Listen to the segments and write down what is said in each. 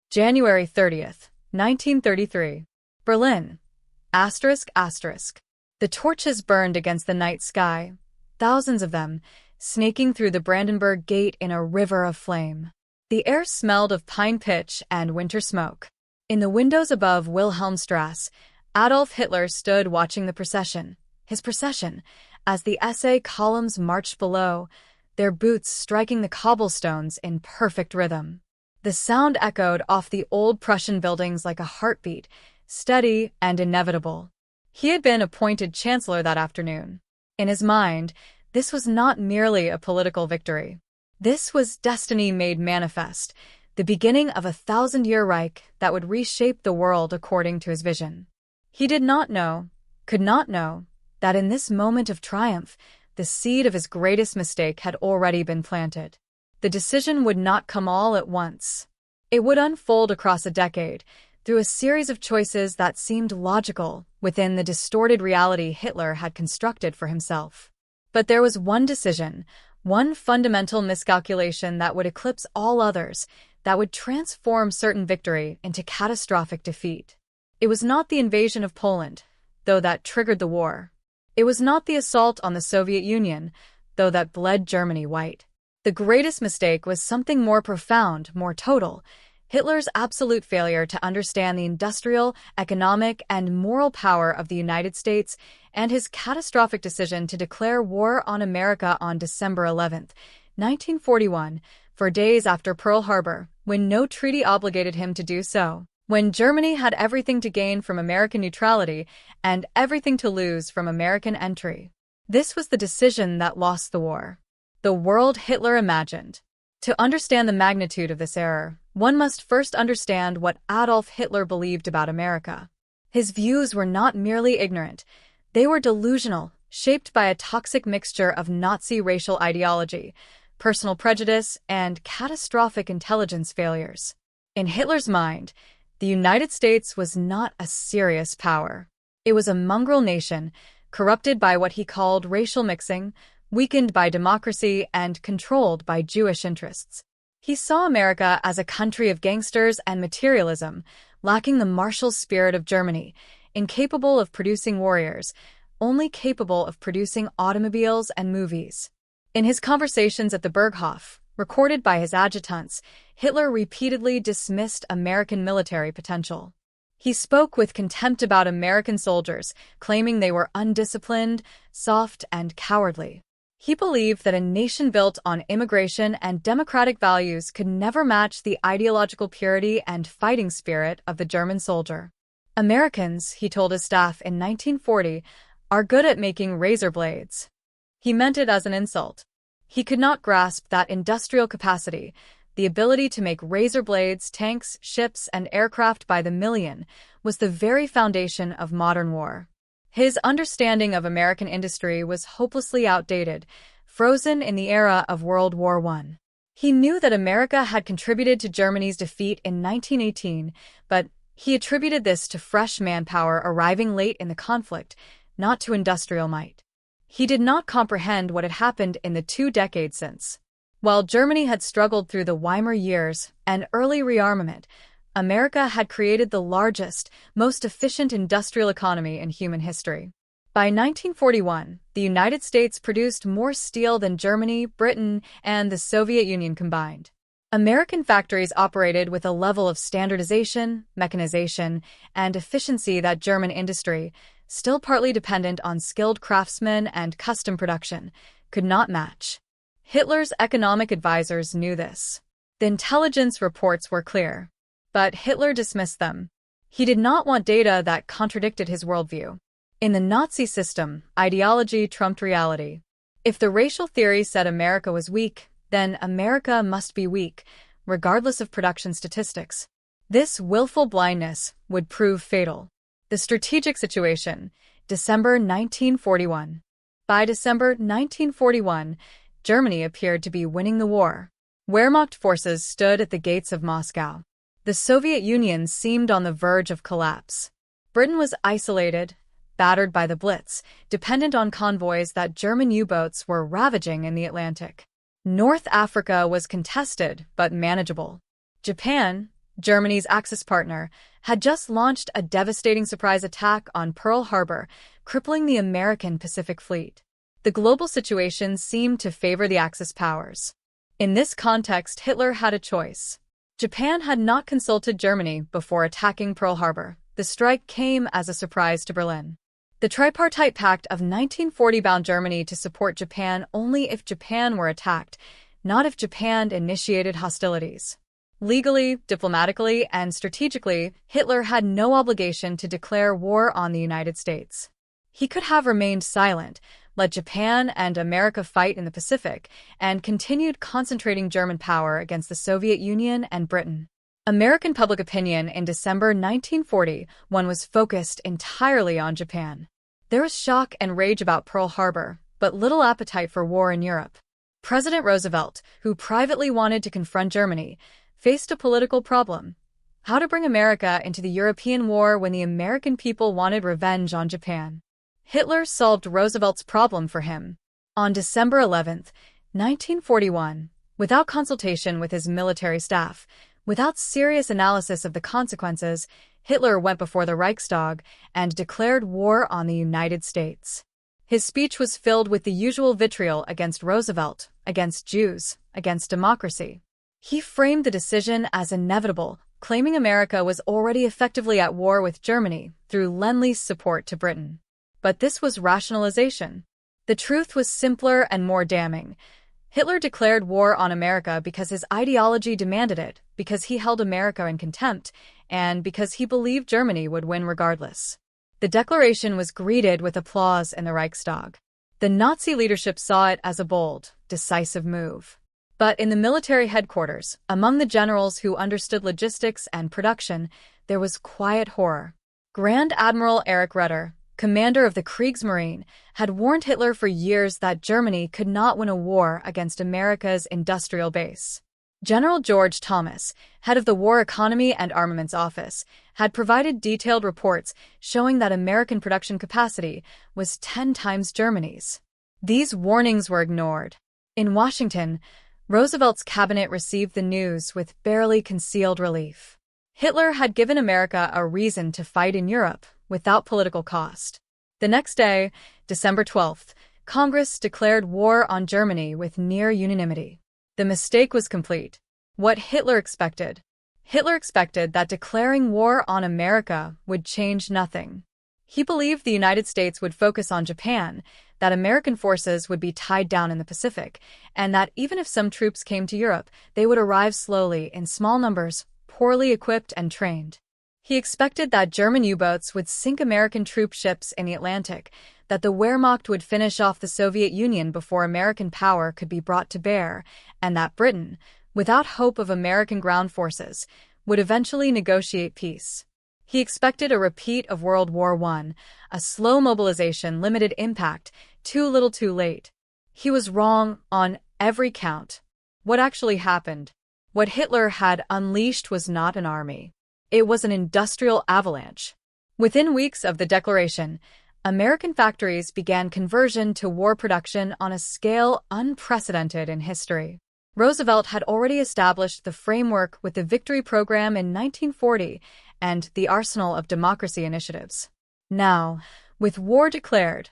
January 30th, 1933. Berlin. Asterisk, asterisk. The torches burned against the night sky, thousands of them, snaking through the Brandenburg Gate in a river of flame. The air smelled of pine pitch and winter smoke. In the windows above Wilhelmstrasse, Adolf Hitler stood watching the procession, his procession, as the SA columns marched below, their boots striking the cobblestones in perfect rhythm. The sound echoed off the old Prussian buildings like a heartbeat, steady and inevitable. He had been appointed Chancellor that afternoon. In his mind, this was not merely a political victory. This was destiny made manifest, the beginning of a 1,000-year Reich that would reshape the world according to his vision. He did not know, could not know, that in this moment of triumph, the seed of his greatest mistake had already been planted. The decision would not come all at once. It would unfold across a decade, through a series of choices that seemed logical within the distorted reality Hitler had constructed for himself. But there was one decision, one fundamental miscalculation that would eclipse all others, that would transform certain victory into catastrophic defeat. It was not the invasion of Poland, though that triggered the war. It was not the assault on the Soviet Union, though that bled Germany white. The greatest mistake was something more profound, more total: Hitler's absolute failure to understand the industrial, economic, and moral power of the United States, and his catastrophic decision to declare war on America on December 11, 1941, 4 days after Pearl Harbor, when no treaty obligated him to do so, when Germany had everything to gain from American neutrality and everything to lose from American entry. This was the decision that lost the war. The world Hitler imagined. To understand the magnitude of this error, one must first understand what Adolf Hitler believed about America. His views were not merely ignorant, they were delusional, shaped by a toxic mixture of Nazi racial ideology, personal prejudice, and catastrophic intelligence failures. In Hitler's mind, the United States was not a serious power. It was a mongrel nation, corrupted by what he called racial mixing, weakened by democracy, and controlled by Jewish interests. He saw America as a country of gangsters and materialism, lacking the martial spirit of Germany, incapable of producing warriors, only capable of producing automobiles and movies. In his conversations at the Berghof, recorded by his adjutants, Hitler repeatedly dismissed American military potential. He spoke with contempt about American soldiers, claiming they were undisciplined, soft, and cowardly. He believed that a nation built on immigration and democratic values could never match the ideological purity and fighting spirit of the German soldier. Americans, he told his staff in 1940, are good at making razor blades. He meant it as an insult. He could not grasp that industrial capacity, the ability to make razor blades, tanks, ships, and aircraft by the million, was the very foundation of modern war. His understanding of American industry was hopelessly outdated, frozen in the era of World War I. He knew that America had contributed to Germany's defeat in 1918, but he attributed this to fresh manpower arriving late in the conflict, not to industrial might. He did not comprehend what had happened in the 2 decades since. While Germany had struggled through the Weimar years and early rearmament, America had created the largest, most efficient industrial economy in human history. By 1941, the United States produced more steel than Germany, Britain, and the Soviet Union combined. American factories operated with a level of standardization, mechanization, and efficiency that German industry, still partly dependent on skilled craftsmen and custom production, could not match. Hitler's economic advisors knew this. The intelligence reports were clear. But Hitler dismissed them. He did not want data that contradicted his worldview. In the Nazi system, ideology trumped reality. If the racial theory said America was weak, then America must be weak, regardless of production statistics. This willful blindness would prove fatal. The strategic situation, December 1941. By December 1941, Germany appeared to be winning the war. Wehrmacht forces stood at the gates of Moscow. The Soviet Union seemed on the verge of collapse. Britain was isolated, battered by the Blitz, dependent on convoys that German U-boats were ravaging in the Atlantic. North Africa was contested but manageable. Japan, Germany's Axis partner, had just launched a devastating surprise attack on Pearl Harbor, crippling the American Pacific Fleet. The global situation seemed to favor the Axis powers. In this context, Hitler had a choice. Japan had not consulted Germany before attacking Pearl Harbor. The strike came as a surprise to Berlin. The Tripartite Pact of 1940 bound Germany to support Japan only if Japan were attacked, not if Japan initiated hostilities. Legally, diplomatically, and strategically, Hitler had no obligation to declare war on the United States. He could have remained silent, let Japan and America fight in the Pacific, and continued concentrating German power against the Soviet Union and Britain. American public opinion in December 1941 was focused entirely on Japan. There was shock and rage about Pearl Harbor, but little appetite for war in Europe. President Roosevelt, who privately wanted to confront Germany, faced a political problem: how to bring America into the European war when the American people wanted revenge on Japan. Hitler solved Roosevelt's problem for him. On December 11, 1941, without consultation with his military staff, without serious analysis of the consequences, Hitler went before the Reichstag and declared war on the United States. His speech was filled with the usual vitriol against Roosevelt, against Jews, against democracy. He framed the decision as inevitable, claiming America was already effectively at war with Germany through Lend-Lease support to Britain. But this was rationalization. The truth was simpler and more damning. Hitler declared war on America because his ideology demanded it, because he held America in contempt, and because he believed Germany would win regardless. The declaration was greeted with applause in the Reichstag. The Nazi leadership saw it as a bold, decisive move. But in the military headquarters, among the generals who understood logistics and production, there was quiet horror. Grand Admiral Erich Raeder, commander of the Kriegsmarine, had warned Hitler for years that Germany could not win a war against America's industrial base. General George Thomas, head of the War Economy and Armaments Office, had provided detailed reports showing that American production capacity was 10 times Germany's. These warnings were ignored. In Washington, Roosevelt's cabinet received the news with barely concealed relief. Hitler had given America a reason to fight in Europe without political cost. The next day, December 12th, Congress declared war on Germany with near unanimity. The mistake was complete. What Hitler expected? Hitler expected that declaring war on America would change nothing. He believed the United States would focus on Japan, that American forces would be tied down in the Pacific, and that even if some troops came to Europe, they would arrive slowly in small numbers, poorly equipped and trained. He expected that German U-boats would sink American troop ships in the Atlantic, that the Wehrmacht would finish off the Soviet Union before American power could be brought to bear, and that Britain, without hope of American ground forces, would eventually negotiate peace. He expected a repeat of World War I, a slow mobilization, limited impact, too little too late. He was wrong on every count. What actually happened? What Hitler had unleashed was not an army. It was an industrial avalanche. Within weeks of the declaration, American factories began conversion to war production on a scale unprecedented in history. Roosevelt had already established the framework with the Victory Program in 1940 and the arsenal of democracy initiatives. Now, with war declared,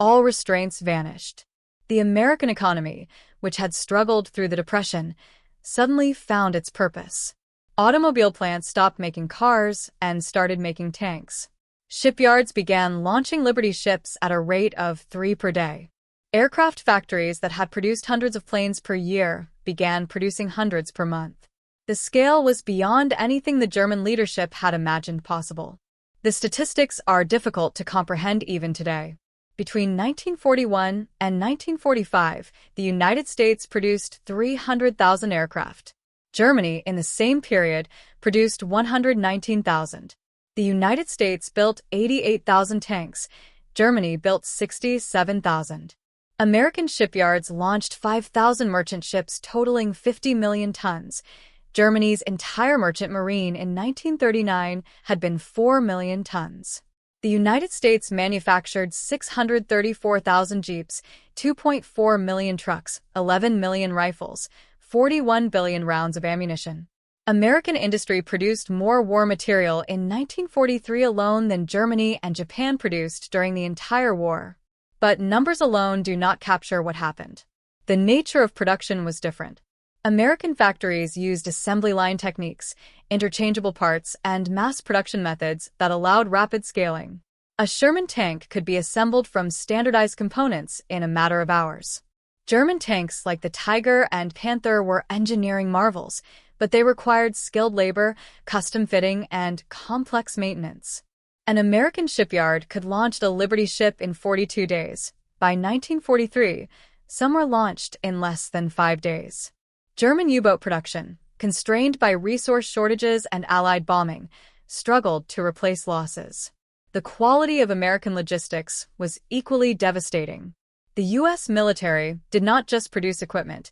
all restraints vanished. The American economy, which had struggled through the Depression, suddenly found its purpose. Automobile plants stopped making cars and started making tanks. Shipyards began launching Liberty ships at a rate of 3 per day. Aircraft factories that had produced hundreds of planes per year began producing hundreds per month. The scale was beyond anything the German leadership had imagined possible. The statistics are difficult to comprehend even today. Between 1941 and 1945, the United States produced 300,000 aircraft. Germany, in the same period, produced 119,000. The United States built 88,000 tanks. Germany built 67,000. American shipyards launched 5,000 merchant ships totaling 50 million tons. Germany's entire merchant marine in 1939 had been 4 million tons. The United States manufactured 634,000 jeeps, 2.4 million trucks, 11 million rifles, 41 billion rounds of ammunition. American industry produced more war material in 1943 alone than Germany and Japan produced during the entire war. But numbers alone do not capture what happened. The nature of production was different. American factories used assembly line techniques, interchangeable parts, and mass production methods that allowed rapid scaling. A Sherman tank could be assembled from standardized components in a matter of hours. German tanks like the Tiger and Panther were engineering marvels, but they required skilled labor, custom fitting, and complex maintenance. An American shipyard could launch a Liberty ship in 42 days. By 1943, some were launched in less than 5 days. German U-boat production, constrained by resource shortages and Allied bombing, struggled to replace losses. The quality of American logistics was equally devastating. The U.S. military did not just produce equipment,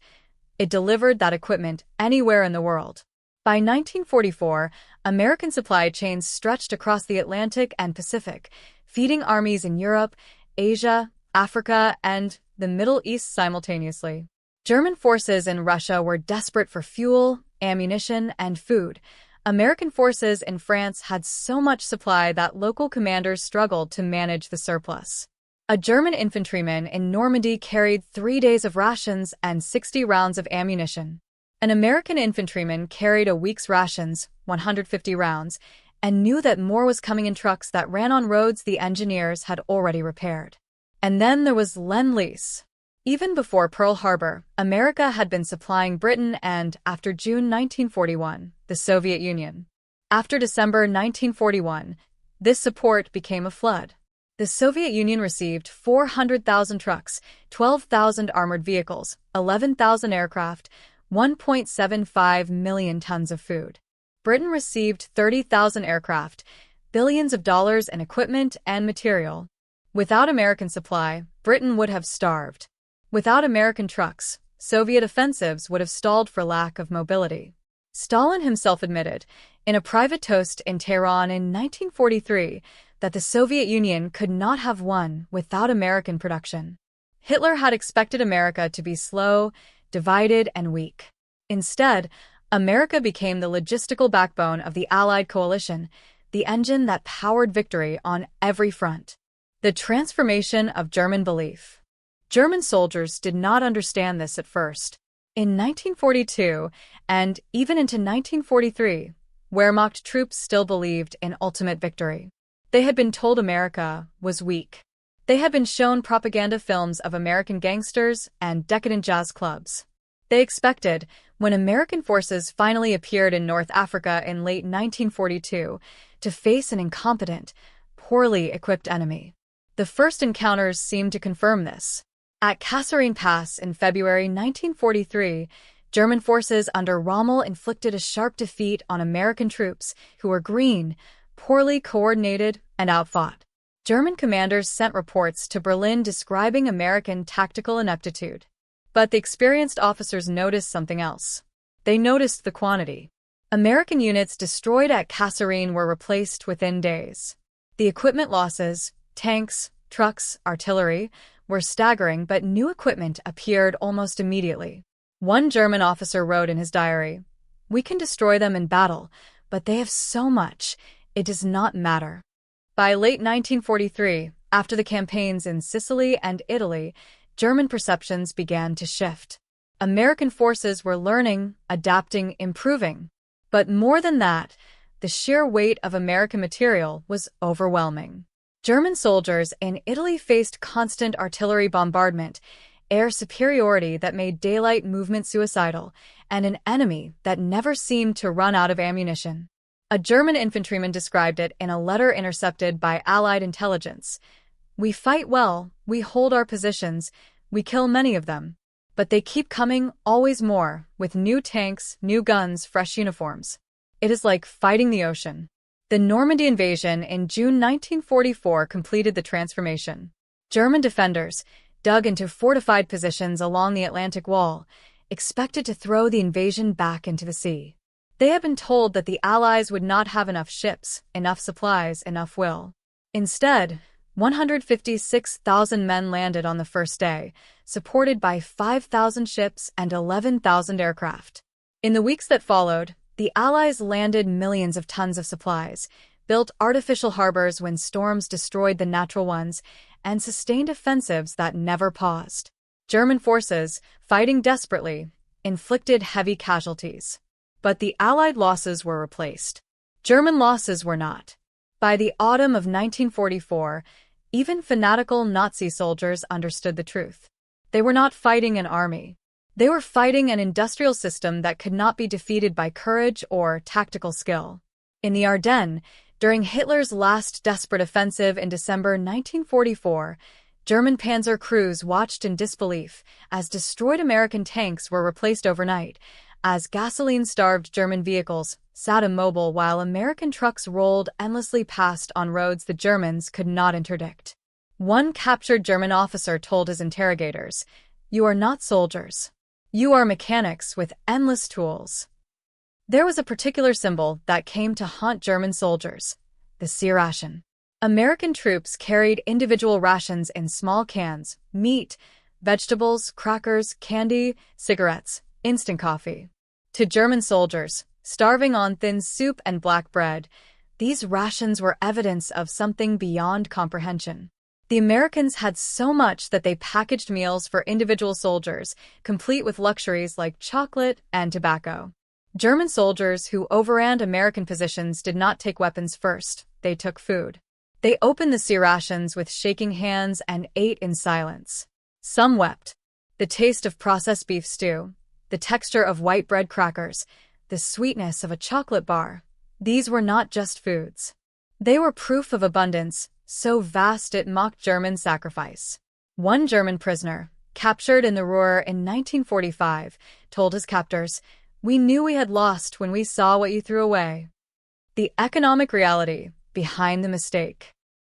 it delivered that equipment anywhere in the world. By 1944, American supply chains stretched across the Atlantic and Pacific, feeding armies in Europe, Asia, Africa, and the Middle East simultaneously. German forces in Russia were desperate for fuel, ammunition, and food. American forces in France had so much supply that local commanders struggled to manage the surplus. A German infantryman in Normandy carried 3 days of rations and 60 rounds of ammunition. An American infantryman carried a week's rations, 150 rounds, and knew that more was coming in trucks that ran on roads the engineers had already repaired. And then there was Lend-Lease. Even before Pearl Harbor, America had been supplying Britain and, after June 1941, the Soviet Union. After December 1941, this support became a flood. The Soviet Union received 400,000 trucks, 12,000 armored vehicles, 11,000 aircraft, 1.75 million tons of food. Britain received 30,000 aircraft, billions of dollars in equipment and material. Without American supply, Britain would have starved. Without American trucks, Soviet offensives would have stalled for lack of mobility. Stalin himself admitted, in a private toast in Tehran in 1943, that the Soviet Union could not have won without American production. Hitler had expected America to be slow, divided, and weak. Instead, America became the logistical backbone of the Allied coalition, the engine that powered victory on every front. The transformation of German belief. German soldiers did not understand this at first. In 1942, and even into 1943, Wehrmacht troops still believed in ultimate victory. They had been told America was weak. They had been shown propaganda films of American gangsters and decadent jazz clubs. They expected, when American forces finally appeared in North Africa in late 1942, to face an incompetent, poorly equipped enemy. The first encounters seemed to confirm this. At Kasserine Pass in February 1943, German forces under Rommel inflicted a sharp defeat on American troops who were green, poorly coordinated, and outfought. German commanders sent reports to Berlin describing American tactical ineptitude. But the experienced officers noticed something else. They noticed the quantity. American units destroyed at Kasserine were replaced within days. The equipment losses, tanks, trucks, artillery, were staggering, but new equipment appeared almost immediately. One German officer wrote in his diary, "We can destroy them in battle, but they have so much, it does not matter." By late 1943, after the campaigns in Sicily and Italy, German perceptions began to shift. American forces were learning, adapting, improving. But more than that, the sheer weight of American material was overwhelming. German soldiers in Italy faced constant artillery bombardment, air superiority that made daylight movement suicidal, and an enemy that never seemed to run out of ammunition. A German infantryman described it in a letter intercepted by Allied intelligence. "We fight well, we hold our positions, we kill many of them. But they keep coming, always more, with new tanks, new guns, fresh uniforms. It is like fighting the ocean." The Normandy invasion in June 1944 completed the transformation. German defenders, dug into fortified positions along the Atlantic Wall, expected to throw the invasion back into the sea. They had been told that the Allies would not have enough ships, enough supplies, enough will. Instead, 156,000 men landed on the first day, supported by 5,000 ships and 11,000 aircraft. In the weeks that followed, The Allies landed millions of tons of supplies, built artificial harbors when storms destroyed the natural ones, and sustained offensives that never paused. German forces, fighting desperately, inflicted heavy casualties. But the Allied losses were replaced. German losses were not. By the autumn of 1944, even fanatical Nazi soldiers understood the truth. They were not fighting an army. They were fighting an industrial system that could not be defeated by courage or tactical skill. In the Ardennes, during Hitler's last desperate offensive in December 1944, German panzer crews watched in disbelief as destroyed American tanks were replaced overnight, as gasoline-starved German vehicles sat immobile while American trucks rolled endlessly past on roads the Germans could not interdict. One captured German officer told his interrogators, "You are not soldiers. You are mechanics with endless tools." There was a particular symbol that came to haunt German soldiers: the sea ration. American troops carried individual rations in small cans: meat, vegetables, crackers, candy, cigarettes, instant coffee. To German soldiers, starving on thin soup and black bread, these rations were evidence of something beyond comprehension. The Americans had so much that they packaged meals for individual soldiers, complete with luxuries like chocolate and tobacco. German soldiers who overran American positions did not take weapons first, they took food. They opened the sea rations with shaking hands and ate in silence. Some wept. The taste of processed beef stew, the texture of white bread crackers, the sweetness of a chocolate bar. These were not just foods. They were proof of abundance, so vast it mocked German sacrifice. One German prisoner, captured in the Ruhr in 1945, told his captors, "We knew we had lost when we saw what you threw away." The economic reality behind the mistake.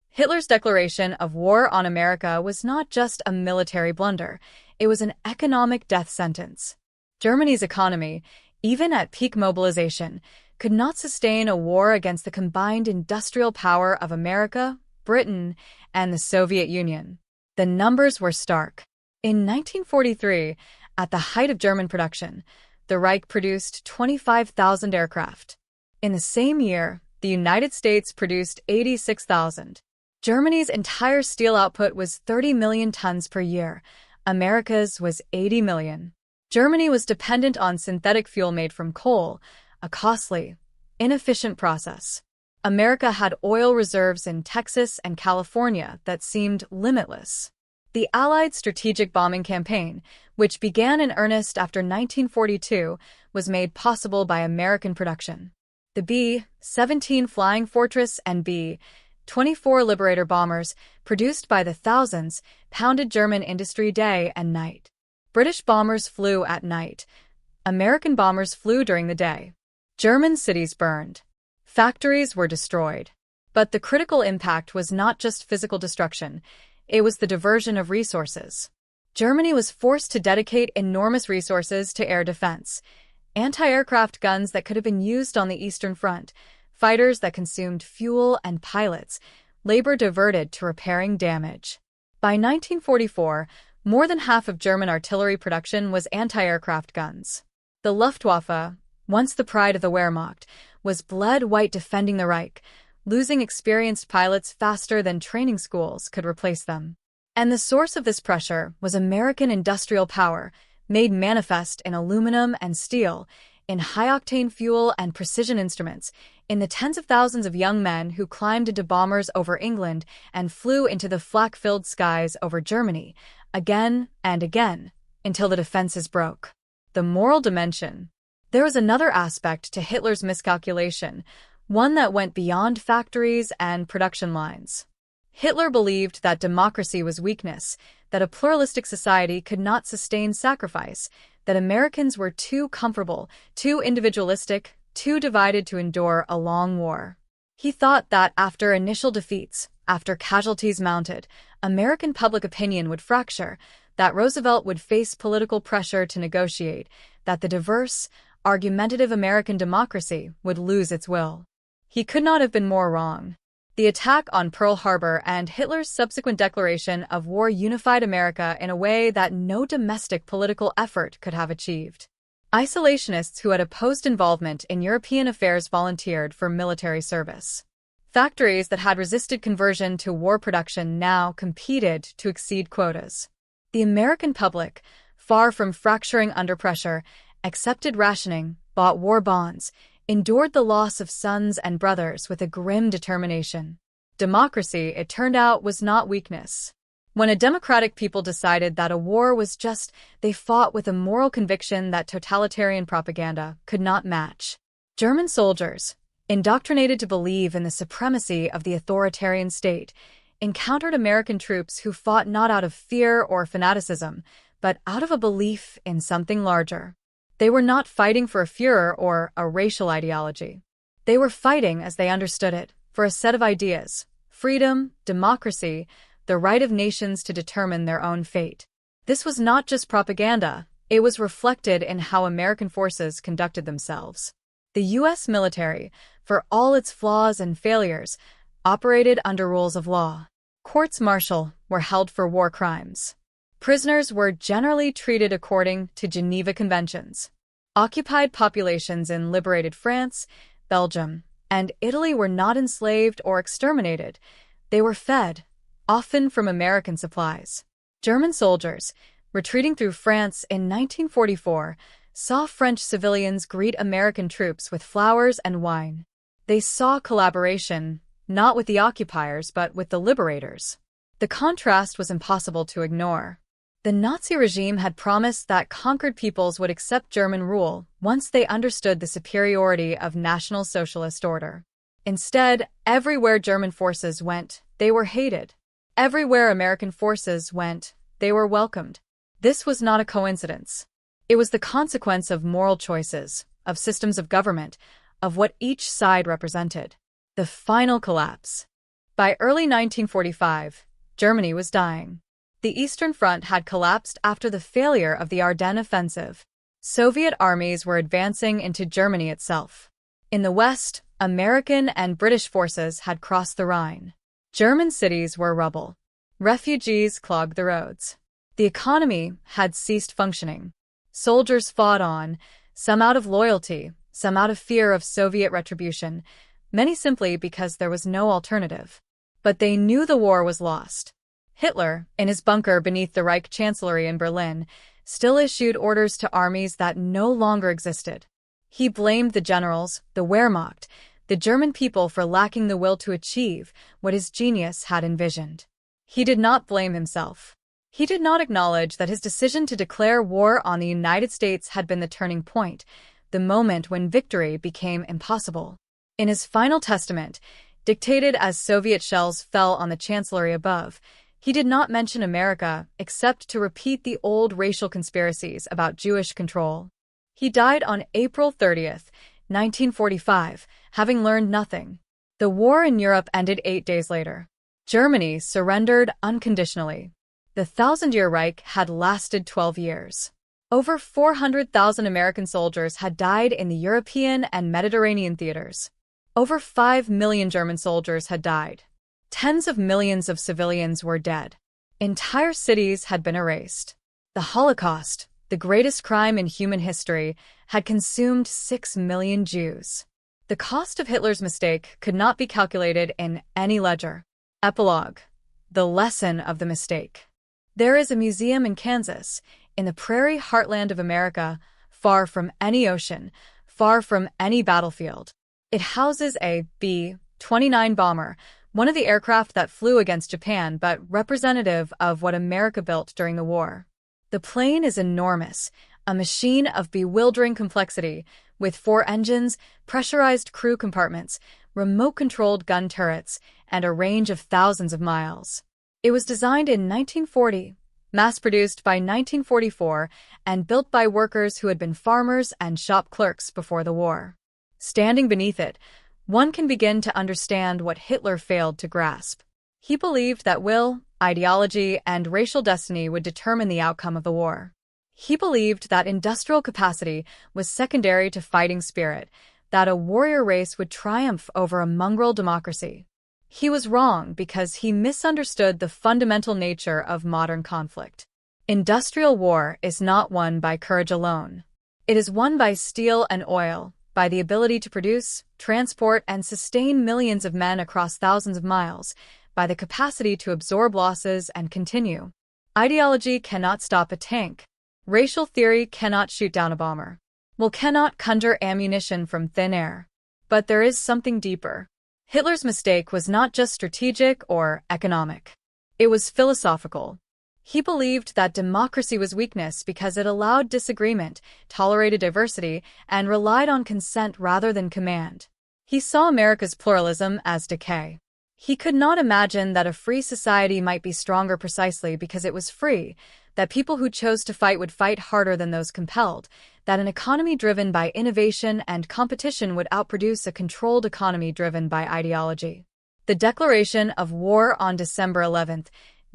Hitler's declaration of war on America was not just a military blunder, it was an economic death sentence. Germany's economy, even at peak mobilization, could not sustain a war against the combined industrial power of America, Britain, and the Soviet Union. The numbers were stark. In 1943, at the height of German production, the Reich produced 25,000 aircraft. In the same year, the United States produced 86,000. Germany's entire steel output was 30 million tons per year. America's was 80 million. Germany was dependent on synthetic fuel made from coal, a costly, inefficient process. America had oil reserves in Texas and California that seemed limitless. The Allied strategic bombing campaign, which began in earnest after 1942, was made possible by American production. The B-17 Flying Fortress and B-24 Liberator bombers, produced by the thousands, pounded German industry day and night. British bombers flew at night. American bombers flew during the day. German cities burned. Factories were destroyed. But the critical impact was not just physical destruction, it was the diversion of resources. Germany was forced to dedicate enormous resources to air defense. Anti-aircraft guns that could have been used on the Eastern Front, fighters that consumed fuel and pilots, labor diverted to repairing damage. By 1944, more than half of German artillery production was anti-aircraft guns. The Luftwaffe, once the pride of the Wehrmacht, was bled white defending the Reich, losing experienced pilots faster than training schools could replace them. And the source of this pressure was American industrial power, made manifest in aluminum and steel, in high-octane fuel and precision instruments, in the tens of thousands of young men who climbed into bombers over England and flew into the flak-filled skies over Germany, again and again, until the defenses broke. The moral dimension. There was another aspect to Hitler's miscalculation, one that went beyond factories and production lines. Hitler believed that democracy was weakness, that a pluralistic society could not sustain sacrifice, that Americans were too comfortable, too individualistic, too divided to endure a long war. He thought that after initial defeats, after casualties mounted, American public opinion would fracture, that Roosevelt would face political pressure to negotiate, that the diverse, argumentative American democracy would lose its will. He could not have been more wrong. The attack on Pearl Harbor and Hitler's subsequent declaration of war unified America in a way that no domestic political effort could have achieved. Isolationists who had opposed involvement in European affairs volunteered for military service. Factories that had resisted conversion to war production now competed to exceed quotas. The American public, far from fracturing under pressure, accepted rationing, bought war bonds, endured the loss of sons and brothers with a grim determination. Democracy, it turned out, was not weakness. When a democratic people decided that a war was just, they fought with a moral conviction that totalitarian propaganda could not match. German soldiers, indoctrinated to believe in the supremacy of the authoritarian state, encountered American troops who fought not out of fear or fanaticism, but out of a belief in something larger. They were not fighting for a Führer or a racial ideology. They were fighting, as they understood it, for a set of ideas: freedom, democracy, the right of nations to determine their own fate. This was not just propaganda, it was reflected in how American forces conducted themselves. The U.S. military, for all its flaws and failures, operated under rules of law. Courts-martial were held for war crimes. Prisoners were generally treated according to Geneva Conventions. Occupied populations in liberated France, Belgium, and Italy were not enslaved or exterminated. They were fed, often from American supplies. German soldiers, retreating through France in 1944, saw French civilians greet American troops with flowers and wine. They saw collaboration, not with the occupiers but with the liberators. The contrast was impossible to ignore. The Nazi regime had promised that conquered peoples would accept German rule once they understood the superiority of National Socialist order. Instead, everywhere German forces went, they were hated. Everywhere American forces went, they were welcomed. This was not a coincidence. It was the consequence of moral choices, of systems of government, of what each side represented. The final collapse. By early 1945, Germany was dying. The Eastern Front had collapsed after the failure of the Ardennes offensive. Soviet armies were advancing into Germany itself. In the West, American and British forces had crossed the Rhine. German cities were rubble. Refugees clogged the roads. The economy had ceased functioning. Soldiers fought on, some out of loyalty, some out of fear of Soviet retribution, many simply because there was no alternative. But they knew the war was lost. Hitler, in his bunker beneath the Reich Chancellor in Berlin, still issued orders to armies that no longer existed. He blamed the generals, the Wehrmacht, the German people for lacking the will to achieve what his genius had envisioned. He did not blame himself. He did not acknowledge that his decision to declare war on the United States had been the turning point, the moment when victory became impossible. In his final testament, dictated as Soviet shells fell on the chancellery above, he did not mention America except to repeat the old racial conspiracies about Jewish control. He died on April 30th, 1945, having learned nothing. The war in Europe ended 8 days later. Germany surrendered unconditionally. The Thousand-Year Reich had lasted 12 years. Over 400,000 American soldiers had died in the European and Mediterranean theaters. Over 5 million German soldiers had died. Tens of millions of civilians were dead. Entire cities had been erased. The Holocaust, the greatest crime in human history, had consumed 6 million Jews. The cost of Hitler's mistake could not be calculated in any ledger. Epilogue. The lesson of the mistake. There is a museum in Kansas, in the prairie heartland of America, far from any ocean, far from any battlefield. It houses a B-29 bomber, one of the aircraft that flew against Japan but representative of what America built during the war. The plane is enormous, a machine of bewildering complexity, with 4 engines, pressurized crew compartments, remote-controlled gun turrets, and a range of thousands of miles. It was designed in 1940, mass-produced by 1944, and built by workers who had been farmers and shop clerks before the war. Standing beneath it, one can begin to understand what Hitler failed to grasp. He believed that will, ideology, and racial destiny would determine the outcome of the war. He believed that industrial capacity was secondary to fighting spirit, that a warrior race would triumph over a mongrel democracy. He was wrong because he misunderstood the fundamental nature of modern conflict. Industrial war is not won by courage alone. It is won by steel and oil, by the ability to produce, transport, and sustain millions of men across thousands of miles, by the capacity to absorb losses and continue. Ideology cannot stop a tank. Racial theory cannot shoot down a bomber. Will cannot conjure ammunition from thin air. But there is something deeper. Hitler's mistake was not just strategic or economic. It was philosophical. He believed that democracy was weakness because it allowed disagreement, tolerated diversity, and relied on consent rather than command. He saw America's pluralism as decay. He could not imagine that a free society might be stronger precisely because it was free, that people who chose to fight would fight harder than those compelled, that an economy driven by innovation and competition would outproduce a controlled economy driven by ideology. The declaration of war on December 11,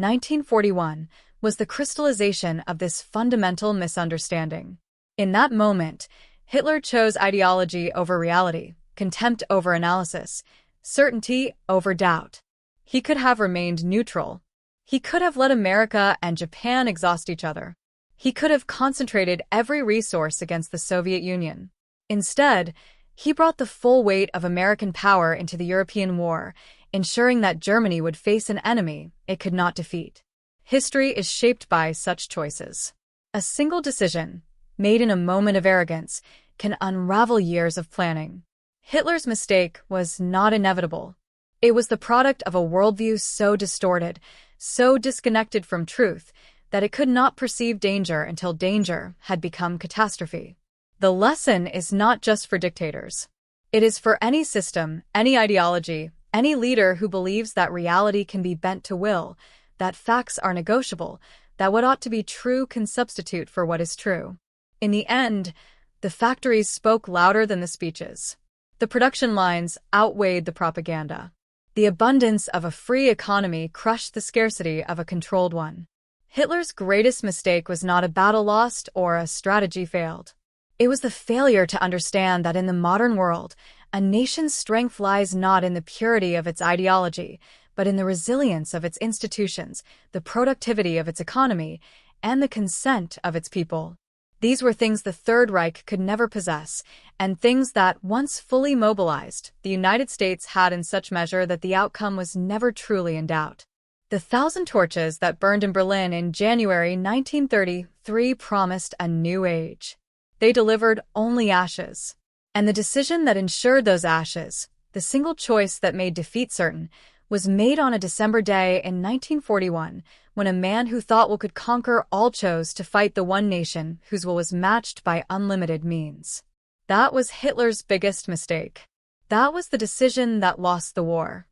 1941, was the crystallization of this fundamental misunderstanding. In that moment, Hitler chose ideology over reality, contempt over analysis, certainty over doubt. He could have remained neutral. He could have let America and Japan exhaust each other. He could have concentrated every resource against the Soviet Union. Instead, he brought the full weight of American power into the European war, ensuring that Germany would face an enemy it could not defeat. History is shaped by such choices. A single decision, made in a moment of arrogance, can unravel years of planning. Hitler's mistake was not inevitable. It was the product of a worldview so distorted, so disconnected from truth, that it could not perceive danger until danger had become catastrophe. The lesson is not just for dictators. It is for any system, any ideology, any leader who believes that reality can be bent to will, that facts are negotiable, that what ought to be true can substitute for what is true. In the end, the factories spoke louder than the speeches. The production lines outweighed the propaganda. The abundance of a free economy crushed the scarcity of a controlled one. Hitler's greatest mistake was not a battle lost or a strategy failed. It was the failure to understand that in the modern world, a nation's strength lies not in the purity of its ideology, but in the resilience of its institutions, the productivity of its economy, and the consent of its people. These were things the Third Reich could never possess, and things that, once fully mobilized, the United States had in such measure that the outcome was never truly in doubt. The 1,000 torches that burned in Berlin in January 1933 promised a new age. They delivered only ashes. And the decision that ensured those ashes, the single choice that made defeat certain, was made on a December day in 1941, when a man who thought will could conquer all chose to fight the one nation whose will was matched by unlimited means. That was Hitler's biggest mistake. That was the decision that lost the war.